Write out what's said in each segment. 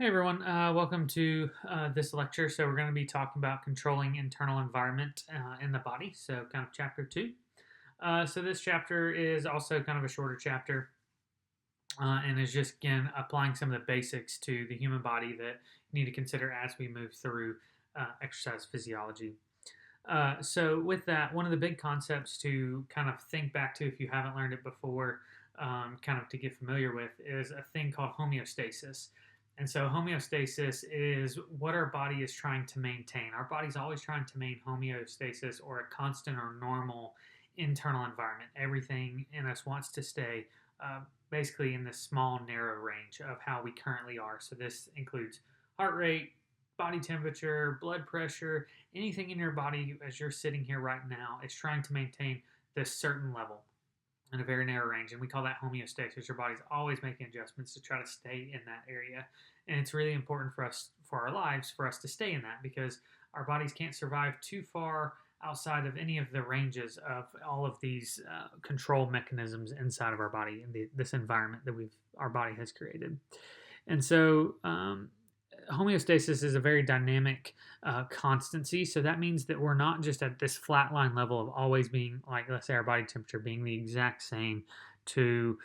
Hey everyone, welcome to this lecture. So we're going to be talking about controlling internal environment in the body, so kind of chapter 2. So this chapter is also kind of a shorter chapter and is just, again, applying some of the basics to the human body that you need to consider as we move through exercise physiology. So with that, one of the big concepts to kind of think back to if you haven't learned it before, kind of to get familiar with, is a thing called homeostasis. And so homeostasis is what our body is trying to maintain. Our body's always trying to maintain homeostasis, or a constant or normal internal environment. Everything in us wants to stay basically in this small, narrow range of how we currently are. So this includes heart rate, body temperature, blood pressure, anything in your body as you're sitting here right now is trying to maintain this certain level in a very narrow range, and we call that homeostasis. Your body's always making adjustments to try to stay in that area, and it's really important for us, for our lives, for us to stay in that, because our bodies can't survive too far outside of any of the ranges of all of these control mechanisms inside of our body and this environment that our body has created. And so homeostasis is a very dynamic constancy. So that means that we're not just at this flatline level of always being, like, let's say our body temperature being the exact same to,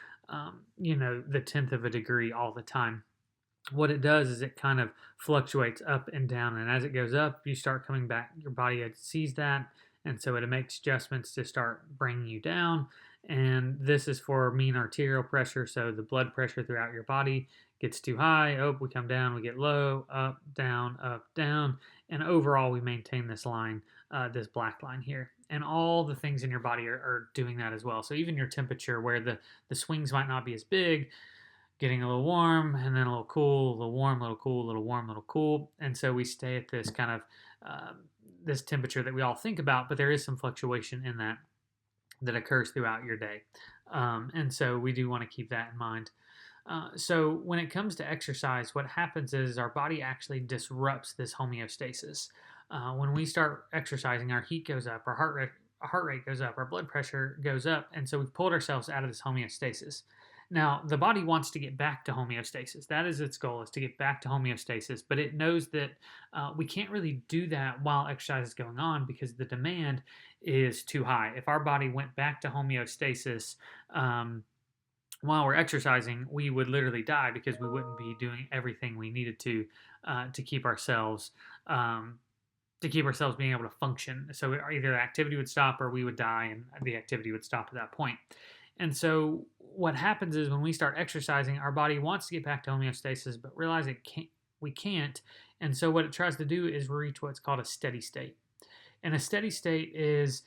the tenth of a degree all the time. What it does is it kind of fluctuates up and down. And as it goes up, you start coming back. Your body sees that. And so it makes adjustments to start bringing you down. And this is for mean arterial pressure. So the blood pressure throughout your body gets too high. Oh, we come down, we get low, up, down, up, down. And overall, we maintain this line, this black line here. And all the things in your body are doing that as well. So even your temperature, where the swings might not be as big, getting a little warm and then a little cool, a little warm, a little cool, a little warm, a little cool. And so we stay at this kind of this temperature that we all think about, but there is some fluctuation in that occurs throughout your day. And so we do want to keep that in mind. So when it comes to exercise, what happens is our body actually disrupts this homeostasis. When we start exercising, our heat goes up, our heart rate goes up, our blood pressure goes up, and so we've pulled ourselves out of this homeostasis. Now, the body wants to get back to homeostasis. That is its goal, is to get back to homeostasis, but it knows that we can't really do that while exercise is going on because the demand is too high. If our body went back to homeostasis while we're exercising, we would literally die because we wouldn't be doing everything we needed to keep ourselves being able to function. So either the activity would stop or we would die, and the activity would stop at that point. And so what happens is when we start exercising, our body wants to get back to homeostasis, but realize we can't. And so what it tries to do is reach what's called a steady state. And a steady state is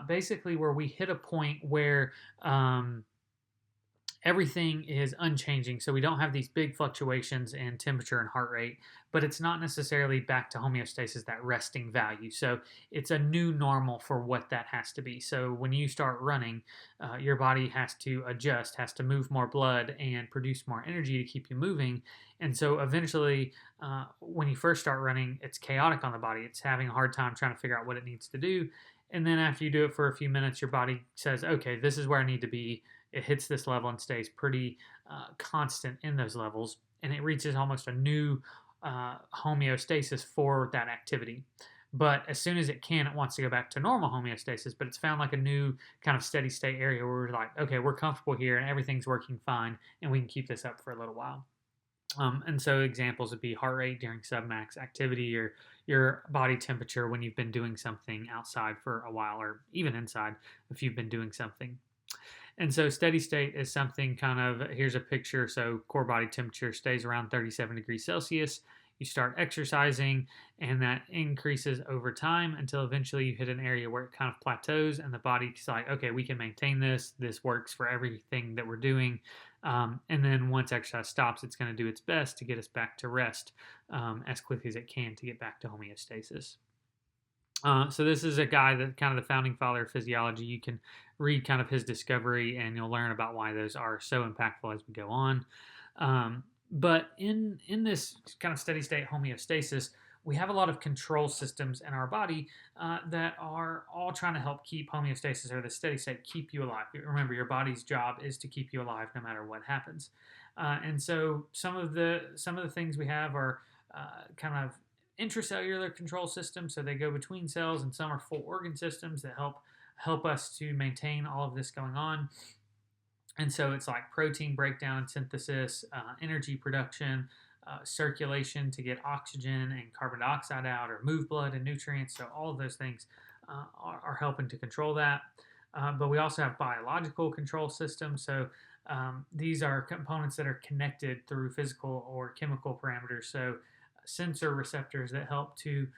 basically where we hit a point where everything is unchanging. So we don't have these big fluctuations in temperature and heart rate, but it's not necessarily back to homeostasis, that resting value. So it's a new normal for what that has to be. So when you start running, your body has to adjust, has to move more blood and produce more energy to keep you moving. And so eventually, when you first start running, it's chaotic on the body. It's having a hard time trying to figure out what it needs to do. And then after you do it for a few minutes, your body says, okay, this is where I need to be. It hits this level and stays pretty constant in those levels, and it reaches almost a new homeostasis for that activity. But as soon as it can, it wants to go back to normal homeostasis, but it's found like a new kind of steady state area where we're like, okay, we're comfortable here and everything's working fine, and we can keep this up for a little while. And so examples would be heart rate during submax activity, or your body temperature when you've been doing something outside for a while, or even inside if you've been doing something. And so steady state is something kind of, here's a picture. So core body temperature stays around 37 degrees Celsius. You start exercising, and that increases over time until eventually you hit an area where it kind of plateaus, and the body's like, okay, we can maintain this. This works for everything that we're doing. And then once exercise stops, it's going to do its best to get us back to rest as quickly as it can to get back to homeostasis. So this is a guy that kind of the founding father of physiology. You can read kind of his discovery, and you'll learn about why those are so impactful as we go on. But in this kind of steady state homeostasis, we have a lot of control systems in our body that are all trying to help keep homeostasis, or the steady state, keep you alive. Remember, your body's job is to keep you alive no matter what happens. And so some of the things we have are kind of intracellular control systems, so they go between cells, and some are full organ systems that help us to maintain all of this going on. And so it's like protein breakdown and synthesis, energy production, circulation to get oxygen and carbon dioxide out, or move blood and nutrients. So all of those things are helping to control that. But we also have biological control systems. So these are components that are connected through physical or chemical parameters. So sensor receptors that help to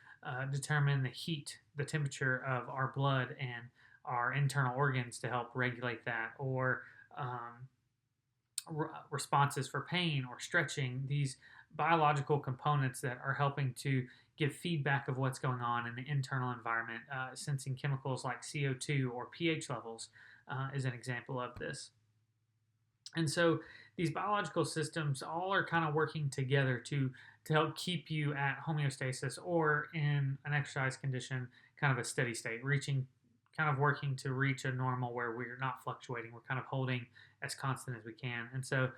determine the heat, the temperature of our blood and our internal organs to help regulate that, or responses for pain or stretching, these biological components that are helping to give feedback of what's going on in the internal environment. Sensing chemicals like CO2 or pH levels is an example of this. And so these biological systems all are kind of working together to help keep you at homeostasis, or in an exercise condition, kind of a steady state, working to reach a normal where we're not fluctuating. We're kind of holding as constant as we can. And so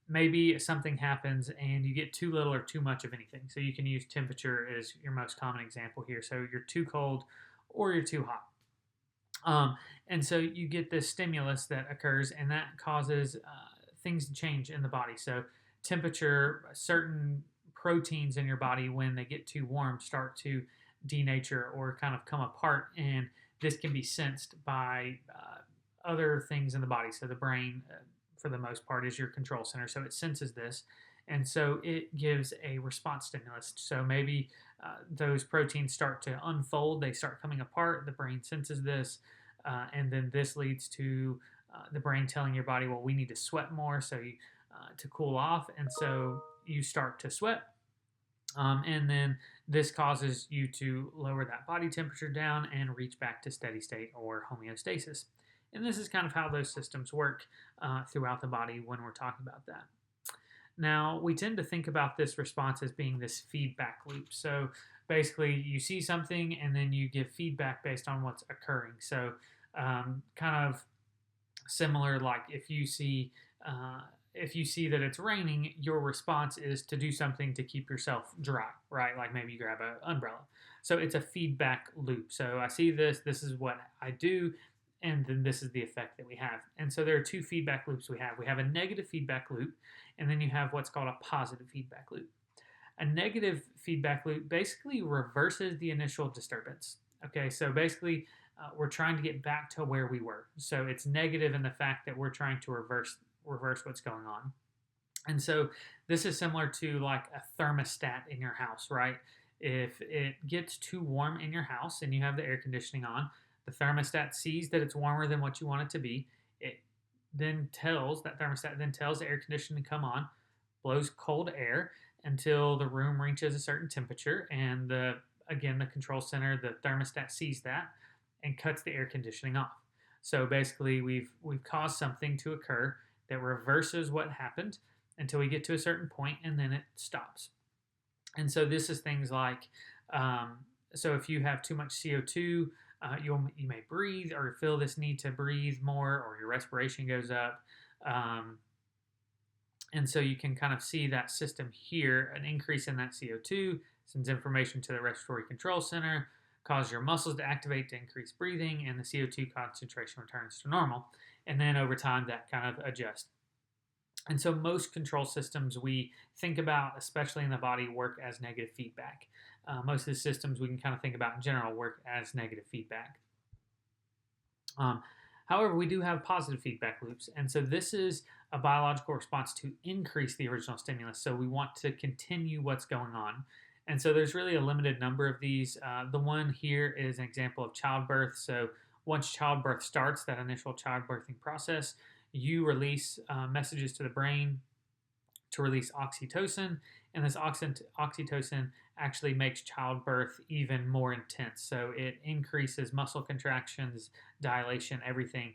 maybe something happens and you get too little or too much of anything. So you can use temperature as your most common example here. So you're too cold or you're too hot. And so you get this stimulus that occurs, and that causes things to change in the body. So temperature, certain proteins in your body, when they get too warm, start to denature or kind of come apart, and this can be sensed by other things in the body. So the brain, for the most part, is your control center. So it senses this, and so it gives a response stimulus. So maybe those proteins start to unfold, they start coming apart. The brain senses this, and then this leads to the brain telling your body, well, we need to sweat more, so to cool off, and so you start to sweat. And then this causes you to lower that body temperature down and reach back to steady state or homeostasis. And this is kind of how those systems work throughout the body when we're talking about that. Now, we tend to think about this response as being this feedback loop. So basically, you see something and then you give feedback based on what's occurring. So kind of similar, like if you see that it's raining, your response is to do something to keep yourself dry, right? Like maybe you grab an umbrella. So it's a feedback loop. So I see this is what I do, and then this is the effect that we have. And so there are two feedback loops we have. We have a negative feedback loop, and then you have what's called a positive feedback loop. A negative feedback loop basically reverses the initial disturbance. Okay, so basically we're trying to get back to where we were. So it's negative in the fact that we're trying to reverse what's going on. And so this is similar to like a thermostat in your house, right? If it gets too warm in your house and you have the air conditioning on, the thermostat sees that it's warmer than what you want it to be. That thermostat then tells the air conditioning to come on, blows cold air until the room reaches a certain temperature, and the control center, the thermostat, sees that and cuts the air conditioning off. So basically we've caused something to occur that reverses what happened until we get to a certain point, and then it stops. And so this is things like, so if you have too much CO2, you may breathe or feel this need to breathe more, or your respiration goes up. And so you can kind of see that system here, an increase in that CO2 sends information to the respiratory control center, causes your muscles to activate to increase breathing, and the CO2 concentration returns to normal. And then over time, that kind of adjusts. And so most control systems we think about, especially in the body, work as negative feedback. Most of the systems we can kind of think about in general work as negative feedback. However, we do have positive feedback loops. And so this is a biological response to increase the original stimulus. So we want to continue what's going on. And so there's really a limited number of these. The one here is an example of childbirth. So once childbirth starts, that initial childbirthing process, you release messages to the brain to release oxytocin, and this oxytocin actually makes childbirth even more intense. So it increases muscle contractions, dilation, everything,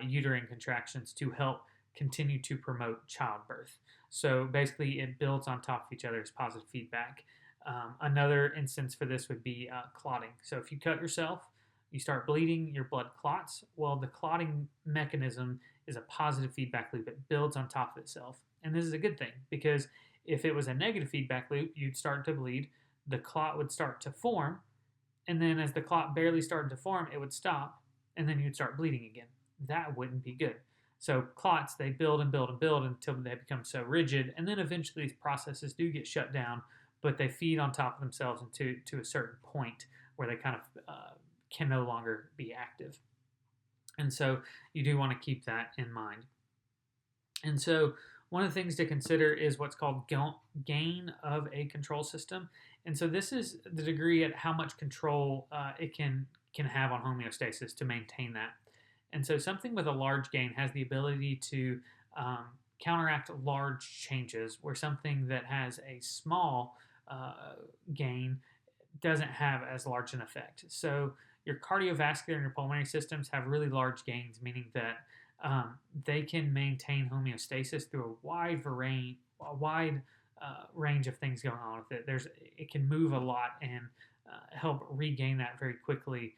uterine contractions, to help continue to promote childbirth. So basically it builds on top of each other as positive feedback. Another instance for this would be clotting. So if you cut yourself, you start bleeding, your blood clots. Well, the clotting mechanism is a positive feedback loop. It builds on top of itself. And this is a good thing because if it was a negative feedback loop, you'd start to bleed, the clot would start to form, and then as the clot barely started to form, it would stop, and then you'd start bleeding again. That wouldn't be good. So clots, they build and build and build until they become so rigid, and then eventually these processes do get shut down, but they feed on top of themselves to a certain point where they kind of can no longer be active. And so you do want to keep that in mind. And so one of the things to consider is what's called gain of a control system. And so this is the degree at how much control it can have on homeostasis to maintain that. And so something with a large gain has the ability to counteract large changes, where something that has a small gain doesn't have as large an effect. So your cardiovascular and your pulmonary systems have really large gains, meaning that they can maintain homeostasis through a wide range of things going on with it. It can move a lot and help regain that very quickly,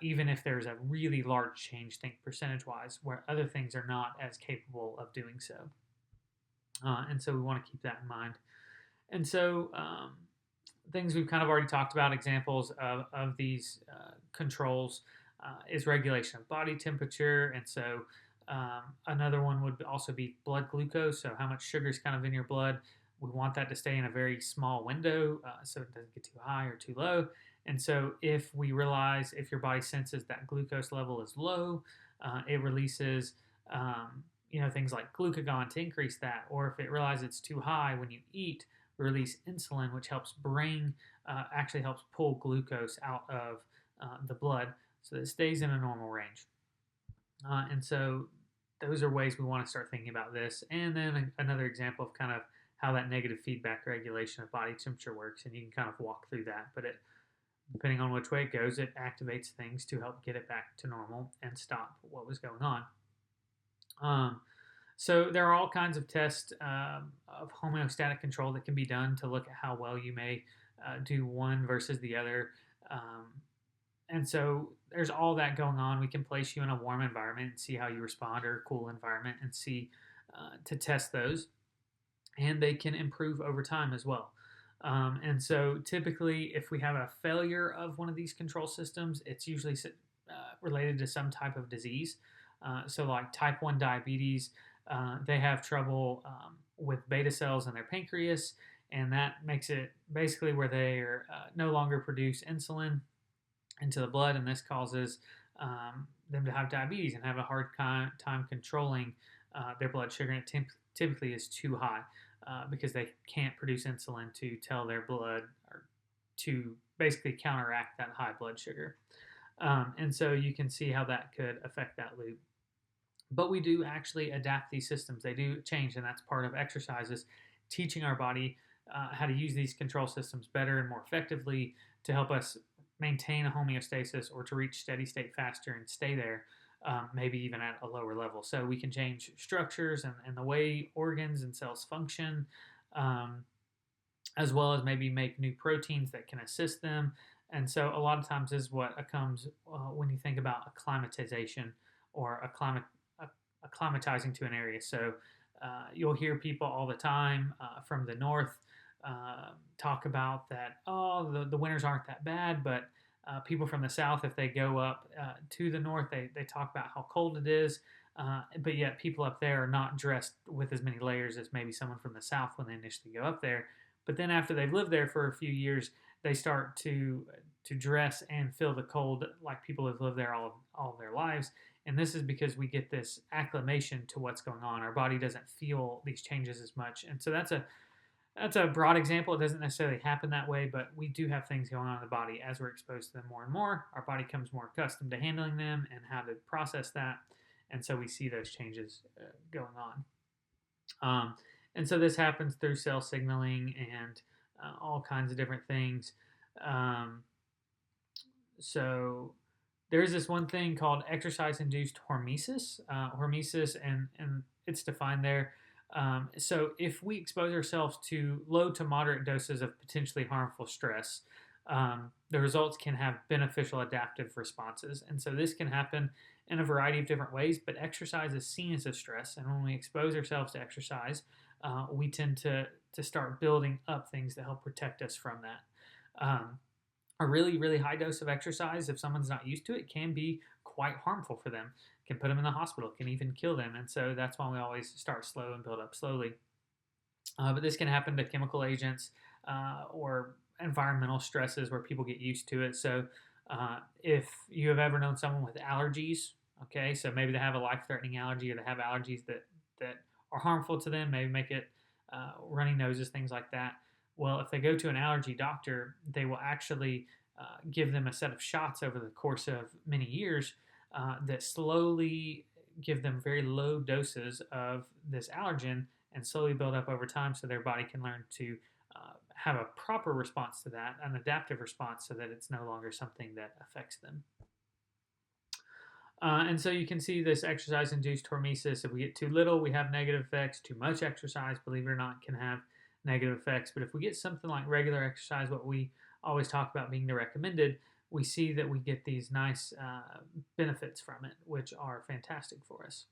even if there's a really large change, think percentage-wise, where other things are not as capable of doing so. And so we want to keep that in mind. And so things we've kind of already talked about, examples of these controls, is regulation of body temperature. And so another one would also be blood glucose, so how much sugar is kind of in your blood. We want that to stay in a very small window so it doesn't get too high or too low. And so if your body senses that glucose level is low, it releases things like glucagon to increase that. Or if it realizes it's too high when you eat, release insulin, which actually helps pull glucose out of the blood so that it stays in a normal range. And so those are ways we want to start thinking about this. And then another example of kind of how that negative feedback regulation of body temperature works, and you can kind of walk through that. But depending on which way it goes, it activates things to help get it back to normal and stop what was going on. So there are all kinds of tests of homeostatic control that can be done to look at how well you may do one versus the other. And so there's all that going on. We can place you in a warm environment and see how you respond, or a cool environment and see to test those. And they can improve over time as well. And so typically, if we have a failure of one of these control systems, it's usually related to some type of disease. So like type 1 diabetes, they have trouble with beta cells in their pancreas, and that makes it basically where they are no longer produce insulin into the blood, and this causes them to have diabetes and have a hard time controlling their blood sugar, and it typically is too high because they can't produce insulin to tell their blood, or to basically counteract that high blood sugar. And so you can see how that could affect that loop. But we do actually adapt these systems. They do change, and that's part of exercises, teaching our body how to use these control systems better and more effectively to help us maintain a homeostasis, or to reach steady state faster and stay there, maybe even at a lower level. So we can change structures and the way organs and cells function, as well as maybe make new proteins that can assist them. And so a lot of times this is what comes when you think about acclimatization, or acclimatizing to an area. So you'll hear people all the time from the north talk about that, the winters aren't that bad, but people from the south, if they go up to the north, they talk about how cold it is, but yet people up there are not dressed with as many layers as maybe someone from the south when they initially go up there. But then after they've lived there for a few years, they start to dress and feel the cold like people who have lived there all of their lives. And this is because we get this acclimation to what's going on. Our body doesn't feel these changes as much. And so that's a broad example. It doesn't necessarily happen that way, but we do have things going on in the body as we're exposed to them more and more. Our body becomes more accustomed to handling them and how to process that. And so we see those changes going on. And so this happens through cell signaling and all kinds of different things. So there's this one thing called exercise-induced hormesis. Hormesis, and it's defined there. So if we expose ourselves to low to moderate doses of potentially harmful stress, the results can have beneficial adaptive responses. And so this can happen in a variety of different ways, but exercise is seen as a stress. And when we expose ourselves to exercise, we tend to start building up things that help protect us from that. A really, really high dose of exercise, if someone's not used to it, can be quite harmful for them. It can put them in the hospital, can even kill them. And so that's why we always start slow and build up slowly. But this can happen to chemical agents or environmental stresses where people get used to it. So if you have ever known someone with allergies, okay, so maybe they have a life-threatening allergy or they have allergies that are harmful to them, maybe make it runny noses, things like that. Well, if they go to an allergy doctor, they will actually give them a set of shots over the course of many years that slowly give them very low doses of this allergen and slowly build up over time so their body can learn to have a proper response to that, an adaptive response, so that it's no longer something that affects them. And so you can see this exercise-induced hormesis. If we get too little, we have negative effects. Too much exercise, believe it or not, can have negative effects. But if we get something like regular exercise, what we always talk about being the recommended, we see that we get these nice benefits from it, which are fantastic for us.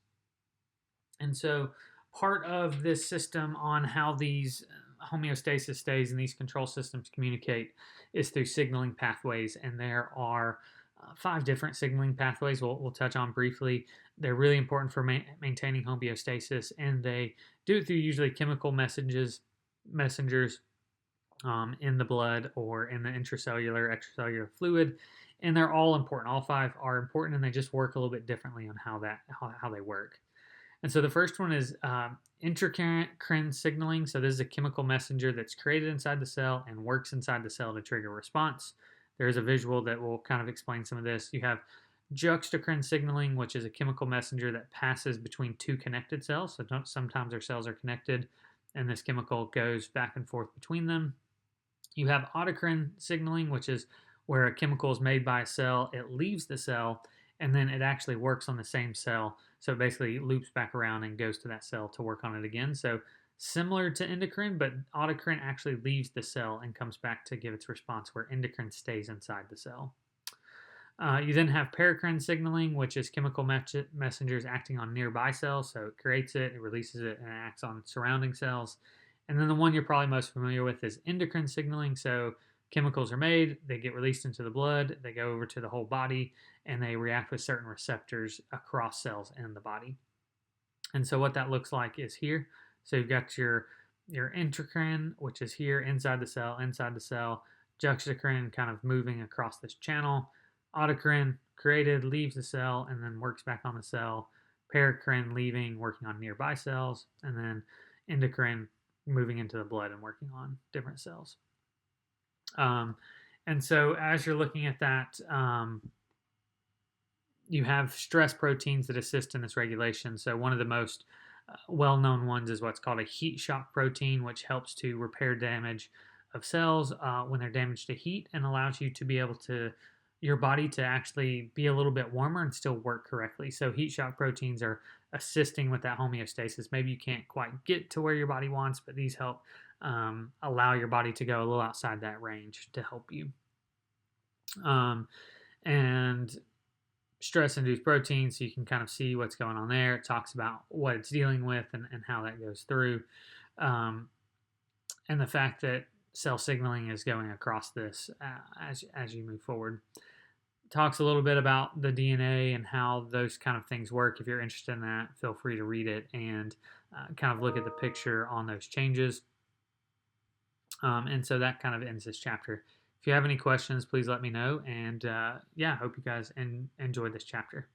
And so part of this system on how these homeostasis stays and these control systems communicate is through signaling pathways. And there are 5 different signaling pathways we'll touch on briefly. They're really important for maintaining homeostasis, and they do it through usually chemical messengers in the blood or in the intracellular, extracellular fluid. And they're all important. All 5 are important, and they just work a little bit differently on how they work. And so the first one is intracrine signaling. So this is a chemical messenger that's created inside the cell and works inside the cell to trigger a response. There's a visual that will kind of explain some of this. You have juxtacrine signaling, which is a chemical messenger that passes between 2 connected cells. So sometimes our cells are connected, and this chemical goes back and forth between them. You have autocrine signaling, which is where a chemical is made by a cell, it leaves the cell, and then it actually works on the same cell. So it basically loops back around and goes to that cell to work on it again. So similar to endocrine, but autocrine actually leaves the cell and comes back to give its response, where endocrine stays inside the cell. You then have paracrine signaling, which is chemical messengers acting on nearby cells. So it creates it, it releases it, and it acts on surrounding cells. And then the one you're probably most familiar with is endocrine signaling. So chemicals are made, they get released into the blood, they go over to the whole body, and they react with certain receptors across cells in the body. And so what that looks like is here. So you've got your intracrine, which is here inside the cell, juxtacrine kind of moving across this channel, autocrine created, leaves the cell, and then works back on the cell, paracrine leaving, working on nearby cells, and then endocrine moving into the blood and working on different cells. And so as you're looking at that, you have stress proteins that assist in this regulation. So one of the most well-known ones is what's called a heat shock protein, which helps to repair damage of cells when they're damaged to heat, and allows you to be able to, your body to actually be a little bit warmer and still work correctly. So heat shock proteins are assisting with that homeostasis. Maybe you can't quite get to where your body wants, but these help allow your body to go a little outside that range to help you. And stress-induced proteins, so you can kind of see what's going on there. It talks about what it's dealing with and how that goes through. And the fact that cell signaling is going across this as you move forward. Talks a little bit about the DNA and how those kind of things work. If you're interested in that, feel free to read it and kind of look at the picture on those changes. And so that kind of ends this chapter. If you have any questions, please let me know. And yeah, hope you guys enjoyed this chapter.